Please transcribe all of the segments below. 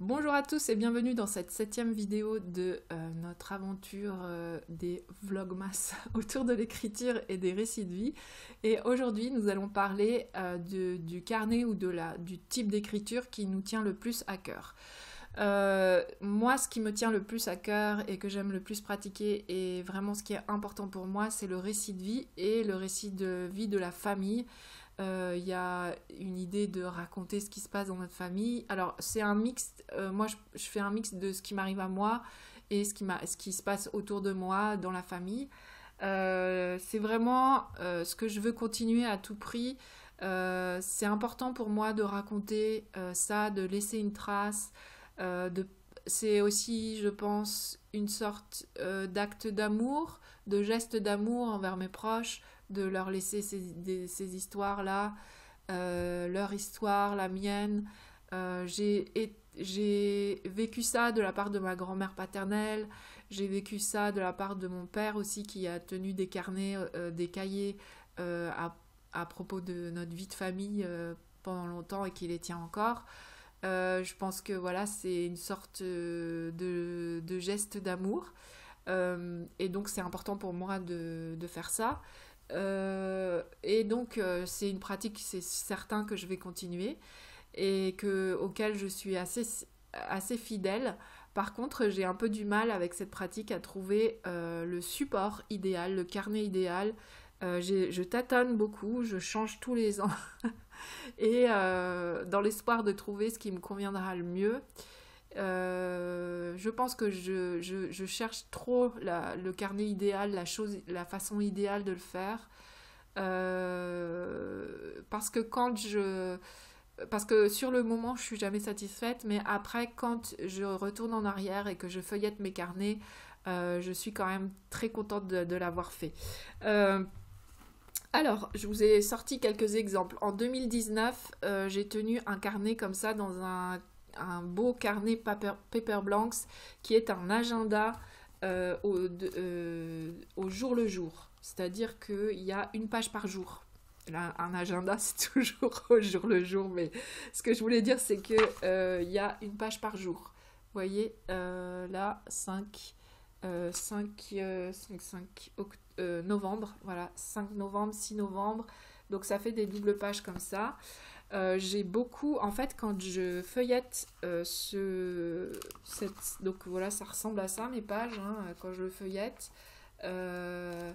Bonjour à tous et bienvenue dans cette 7e vidéo de notre aventure des vlogmas autour de l'écriture et des récits de vie. Et aujourd'hui, nous allons parler du carnet ou du type d'écriture qui nous tient le plus à cœur. Moi, ce qui me tient le plus à cœur et que j'aime le plus pratiquer et vraiment ce qui est important pour moi, c'est le récit de vie et le récit de vie de la famille. Il y a une idée de raconter ce qui se passe dans notre famille. Alors, c'est un mix. Moi, je fais un mix de ce qui m'arrive à moi et ce qui se passe autour de moi dans la famille. C'est vraiment ce que je veux continuer à tout prix. C'est important pour moi de raconter ça, de laisser une trace. De... C'est aussi, je pense, une sorte d'acte d'amour, de geste d'amour envers mes proches, de leur laisser ces histoires-là, leur histoire, la mienne. J'ai vécu ça de la part de ma grand-mère paternelle, j'ai vécu ça de la part de mon père aussi qui a tenu des carnets, des cahiers à propos de notre vie de famille pendant longtemps et qui les tient encore. Je pense que voilà, c'est une sorte de geste d'amour. Et donc c'est important pour moi de faire ça. Et donc c'est une pratique, c'est certain que je vais continuer et auquel je suis assez fidèle. Par contre, j'ai un peu du mal avec cette pratique à trouver le support idéal, le carnet idéal. Je tâtonne beaucoup, je change tous les ans et dans l'espoir de trouver ce qui me conviendra le mieux. Je pense que je cherche trop le carnet idéal, la façon idéale de le faire. Parce que parce que sur le moment, je suis jamais satisfaite, mais après, quand je retourne en arrière et que je feuillette mes carnets, je suis quand même très contente de l'avoir fait. Euh, alors, je vous ai sorti quelques exemples. En 2019, j'ai tenu un carnet comme ça dans un beau carnet Paper Blanks qui est un agenda au jour le jour. C'est-à-dire qu'il y a une page par jour. Là, un agenda, c'est toujours au jour le jour, mais ce que je voulais dire, c'est qu'il y a une page par jour. Vous voyez, là, 5 novembre, voilà, 5 novembre, 6 novembre, donc ça fait des doubles pages comme ça. J'ai beaucoup, en fait, quand je feuillette donc voilà, ça ressemble à ça, mes pages, hein, quand je feuillette. Euh,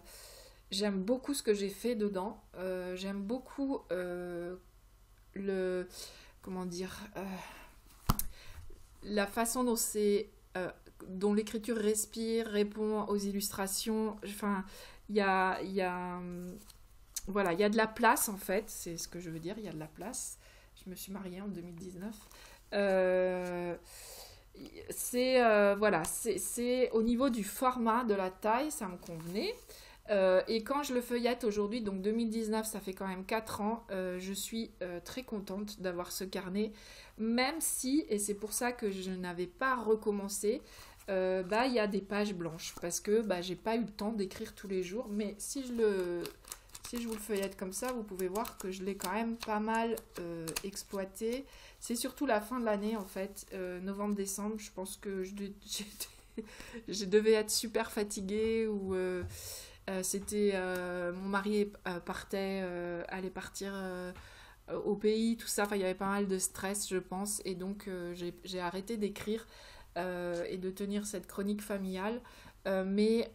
J'aime beaucoup ce que j'ai fait dedans. J'aime beaucoup le, comment dire, la façon dont l'écriture respire, répond aux illustrations. Enfin, il y a, voilà, il y a de la place en fait, c'est ce que je veux dire, il y a de la place. Je me suis mariée en 2019. Euh, voilà, c'est au niveau du format, de la taille, ça me convenait. Et quand je le feuillette aujourd'hui, donc 2019, ça fait quand même 4 ans, je suis très contente d'avoir ce carnet, même si, et c'est pour ça que je n'avais pas recommencé, bah, il y a des pages blanches, parce que bah, j'ai pas eu le temps d'écrire tous les jours, mais si je vous le feuillette comme ça, vous pouvez voir que je l'ai quand même pas mal exploité. C'est surtout la fin de l'année, en fait, novembre-décembre, je pense que je devais être super fatiguée ou... mon mari allait partir au pays, tout ça. Enfin, il y avait pas mal de stress, je pense, et donc j'ai arrêté d'écrire et de tenir cette chronique familiale. Mais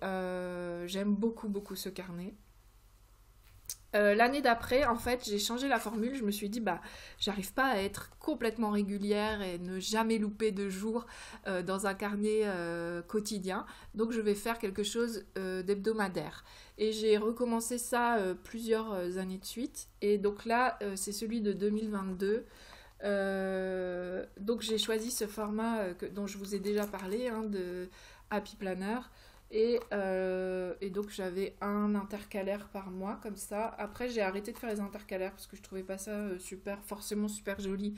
j'aime beaucoup, beaucoup ce carnet. L'année d'après, en fait, j'ai changé la formule. Je me suis dit, bah, j'arrive pas à être complètement régulière et ne jamais louper de jour dans un carnet quotidien. Donc, je vais faire quelque chose d'hebdomadaire. Et j'ai recommencé ça plusieurs années de suite. Et donc là, c'est celui de 2022. Donc, j'ai choisi ce format dont je vous ai déjà parlé, hein, de Happy Planner. Et donc j'avais un intercalaire par mois comme ça. Après j'ai arrêté de faire les intercalaires parce que je trouvais pas ça forcément super joli.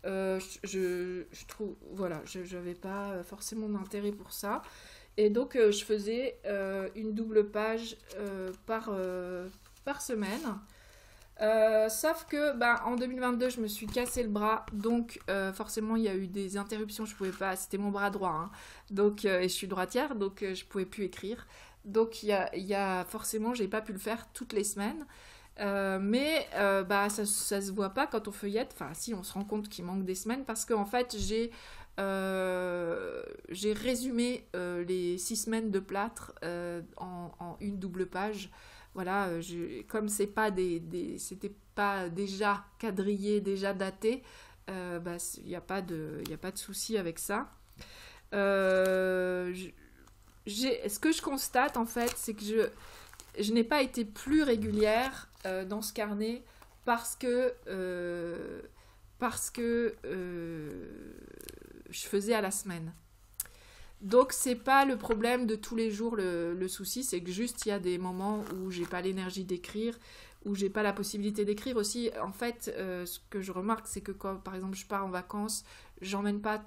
Je trouve, voilà, j'avais pas forcément d'intérêt pour ça. Et donc je faisais une double page par semaine. Sauf que en 2022, je me suis cassé le bras, donc forcément il y a eu des interruptions, je pouvais pas, c'était mon bras droit, hein. Donc et je suis droitière, donc je pouvais plus écrire. Donc forcément, j'ai pas pu le faire toutes les semaines. Mais ça se voit pas quand on feuillette. Enfin, si, on se rend compte qu'il manque des semaines parce qu'en fait, j'ai résumé les 6 semaines de plâtre en une double page. Voilà, comme c'était pas déjà quadrillé, déjà daté, il n'y a pas y a pas de souci avec ça. Euh, ce que je constate en fait, c'est que je n'ai pas été plus régulière dans ce carnet parce que, je faisais à la semaine. Donc c'est pas le problème de tous les jours, le souci, c'est que juste il y a des moments où j'ai pas l'énergie d'écrire, où j'ai pas la possibilité d'écrire aussi. En fait, ce que je remarque, c'est que quand par exemple je pars en vacances, j'emmène pas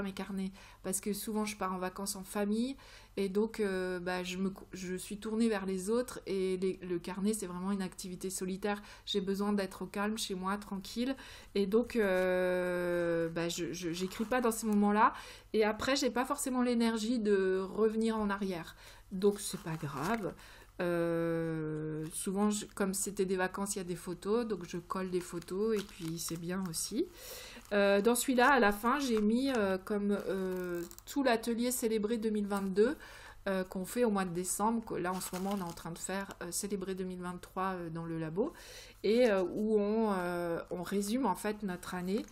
mes carnets parce que souvent je pars en vacances en famille et donc je suis tournée vers les autres et le carnet c'est vraiment une activité solitaire. J'ai besoin d'être au calme chez moi, tranquille, et donc j'écris pas dans ces moments-là et après j'ai pas forcément l'énergie de revenir en arrière. Donc c'est pas grave. Souvent, comme c'était des vacances, il y a des photos, donc je colle des photos et puis c'est bien aussi. Dans celui-là, à la fin, j'ai mis comme tout l'atelier célébré 2022 qu'on fait au mois de décembre. Là, en ce moment, on est en train de faire célébrer 2023 dans le labo et où on résume en fait notre année.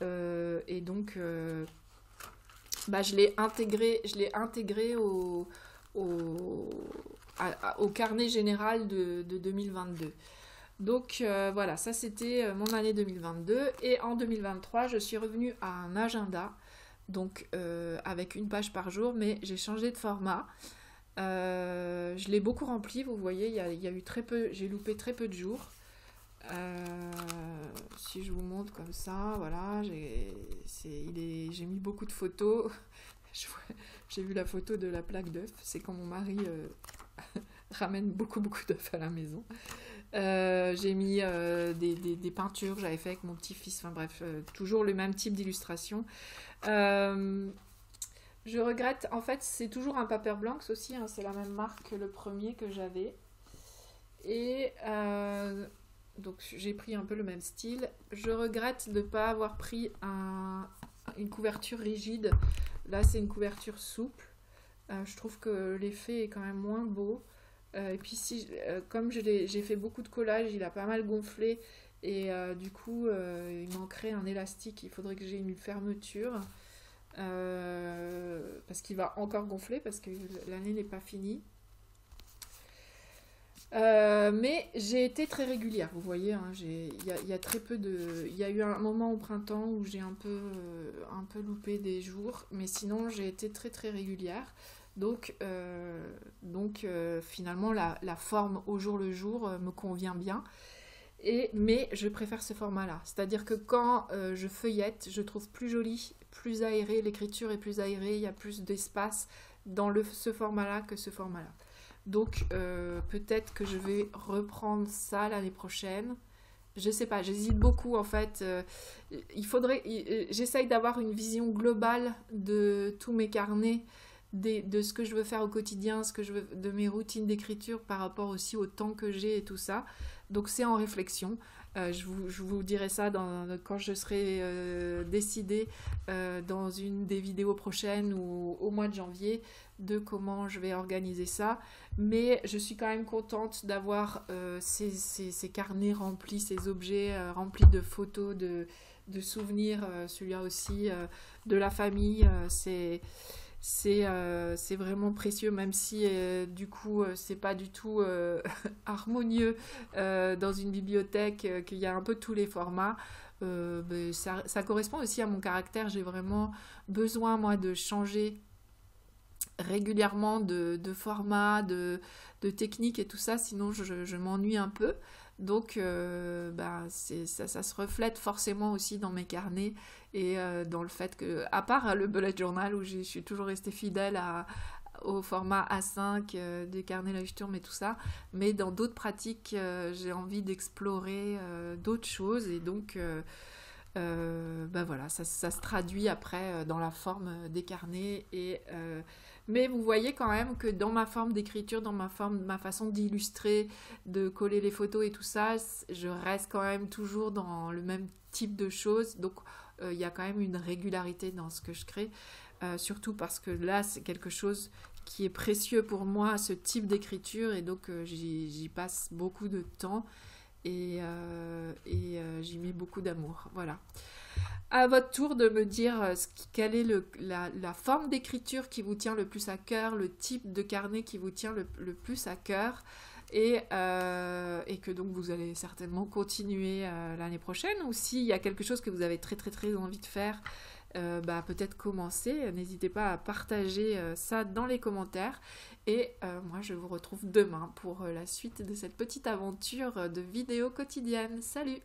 Et donc, je l'ai intégré au carnet général de 2022. Donc voilà, ça c'était mon année 2022. Et en 2023, je suis revenue à un agenda, donc avec une page par jour, mais j'ai changé de format. Je l'ai beaucoup rempli, vous voyez, il y a eu très peu, j'ai loupé très peu de jours. Si je vous montre comme ça, voilà, j'ai mis beaucoup de photos. J'ai vu la photo de la plaque d'œuf, c'est quand mon mari ramène beaucoup d'œufs à la maison. J'ai mis des peintures que j'avais fait avec mon petit-fils, enfin bref, toujours le même type d'illustration. Je regrette, en fait c'est toujours un Paper Blanks aussi, hein, c'est la même marque que le premier que j'avais. Et donc j'ai pris un peu le même style. Je regrette de ne pas avoir pris une couverture rigide. Là c'est une couverture souple. Je trouve que l'effet est quand même moins beau. Et puis comme j'ai fait beaucoup de collage, il a pas mal gonflé. Et du coup, il manquerait un élastique. Il faudrait que j'ai une fermeture. Parce qu'il va encore gonfler, parce que l'année n'est pas finie. Mais j'ai été très régulière, vous voyez, hein, y a très peu de... Il y a eu un moment au printemps où j'ai un peu loupé des jours, mais sinon j'ai été très très régulière. Donc finalement la forme au jour le jour me convient bien. Mais je préfère ce format-là. C'est-à-dire que quand je feuillette, je trouve plus joli, plus aéré, l'écriture est plus aérée, il y a plus d'espace dans ce format-là que ce format-là. Donc peut-être que je vais reprendre ça l'année prochaine. Je sais pas, j'hésite beaucoup en fait. J'essaye d'avoir une vision globale de tous mes carnets, de ce que je veux faire au quotidien, de mes routines d'écriture par rapport aussi au temps que j'ai et tout ça. Donc c'est en réflexion. Je vous dirai ça quand je serai décidée dans une des vidéos prochaines ou au mois de janvier de comment je vais organiser ça. Mais je suis quand même contente d'avoir ces carnets remplis, ces objets remplis de photos, de souvenirs, celui-là aussi, de la famille. C'est vraiment précieux, même si du coup c'est pas du tout harmonieux dans une bibliothèque, qu'il y a un peu tous les formats. Ça correspond aussi à mon caractère. J'ai vraiment besoin moi de changer régulièrement de format, de technique et tout ça, sinon je m'ennuie un peu. Donc ça se reflète forcément aussi dans mes carnets et dans le fait que, à part le bullet journal où je suis toujours restée fidèle au format A5 des carnets Leuchtturm et tout ça, mais dans d'autres pratiques, j'ai envie d'explorer d'autres choses et donc bah voilà, ça se traduit après dans la forme des carnets mais vous voyez quand même que dans ma forme d'écriture, ma façon d'illustrer, de coller les photos et tout ça, je reste quand même toujours dans le même type de choses. Donc il y a quand même une régularité dans ce que je crée, surtout parce que là c'est quelque chose qui est précieux pour moi, ce type d'écriture, et donc j'y passe beaucoup de temps j'y mets beaucoup d'amour. Voilà. À votre tour de me dire quelle est la forme d'écriture qui vous tient le plus à cœur, le type de carnet qui vous tient le plus à cœur et que donc vous allez certainement continuer l'année prochaine, ou s'il y a quelque chose que vous avez très très très envie de faire, bah, peut-être commencer. N'hésitez pas à partager ça dans les commentaires et moi je vous retrouve demain pour la suite de cette petite aventure de vidéo quotidienne. Salut!